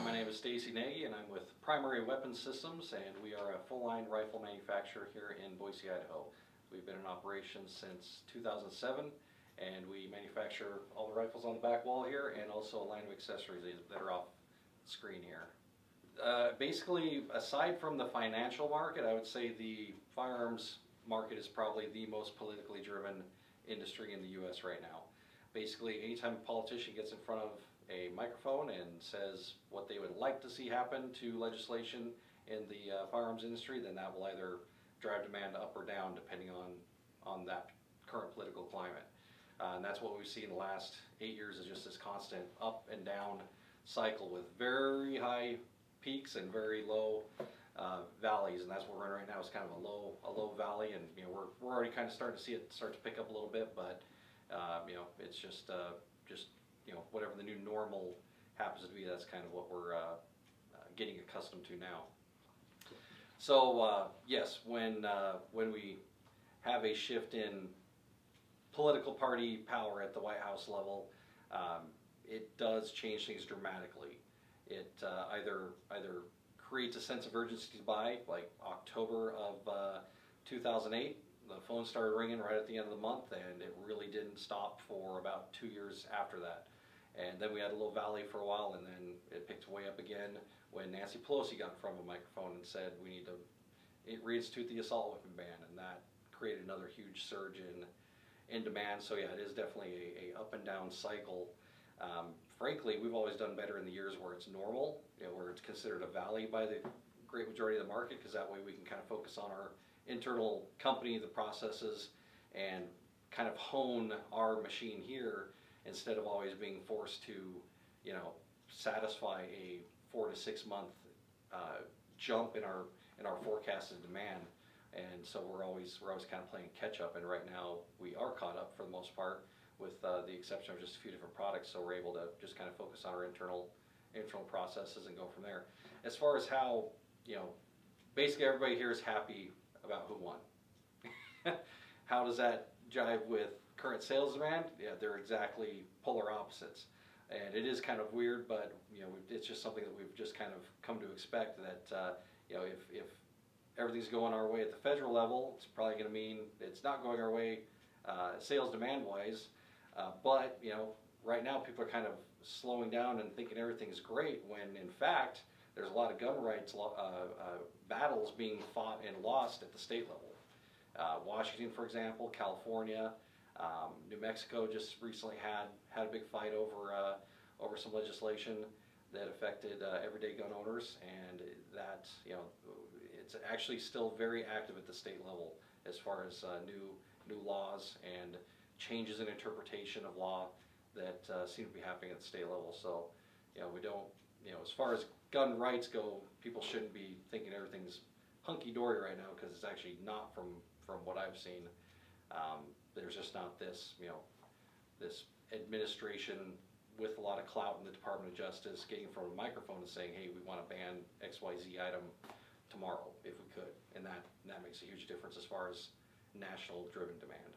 My name is Stacey Nagy and I'm with Primary Weapons Systems, and we are a full-line rifle manufacturer here in Boise, Idaho. We've been in operation since 2007 and we manufacture all the rifles on the back wall here and also a line of accessories that are off screen here. Basically, aside from the financial market, I would say the firearms market is probably the most politically driven industry in the U.S. right now. Basically, anytime a politician gets in front of a microphone and says what they would like to see happen to legislation in the firearms industry, then that will either drive demand up or down depending on that current political climate. And that's what we've seen in the last 8 years, is just this constant up and down cycle with very high peaks and very low valleys, and that's what we're in right now. Is kind of a low valley, and we're already kind of starting to see it start to pick up a little bit, but it's just whatever the new normal happens to be, that's kind of what we're getting accustomed to now. So yes, when we have a shift in political party power at the White House level, it does change things dramatically. It either creates a sense of urgency to buy, like October of 2008. The phone started ringing right at the end of the month, and it really didn't stop for about 2 years after that. And then we had a little valley for a while, and then it picked way up again when Nancy Pelosi got in front of a microphone and said we need to reinstitute the assault weapon ban, and that created another huge surge in demand. So yeah, it is definitely a up and down cycle. Frankly, we've always done better in the years where it's normal, where it's considered a valley by the great majority of the market, because that way we can kind of focus on our internal company, the processes, and kind of hone our machine here instead of always being forced to, satisfy a 4 to 6 month jump in our forecasted demand. And so we're always kind of playing catch up, and right now we are caught up for the most part, with the exception of just a few different products. So we're able to just kind of focus on our internal processes and go from there. As far as how, basically everybody here is happy about who won. How does that jive with current sales demand? Yeah, they're exactly polar opposites. And it is kind of weird, but it's just something that we've just kind of come to expect, that if everything's going our way at the federal level, it's probably going to mean it's not going our way sales demand wise. But right now people are kind of slowing down and thinking everything's great, when in fact there's a lot of gun rights battles being fought and lost at the state level. Washington, for example, California, New Mexico just recently had a big fight over some legislation that affected everyday gun owners, and that it's actually still very active at the state level as far as new laws and changes in interpretation of law that seem to be happening at the state level. So we don't, as far as gun rights go, people shouldn't be thinking everything's hunky-dory right now, because it's actually not from what I've seen. There's just not this, this administration with a lot of clout in the Department of Justice getting from a microphone and saying, hey, we want to ban XYZ item tomorrow if we could. And that makes a huge difference as far as national driven demand.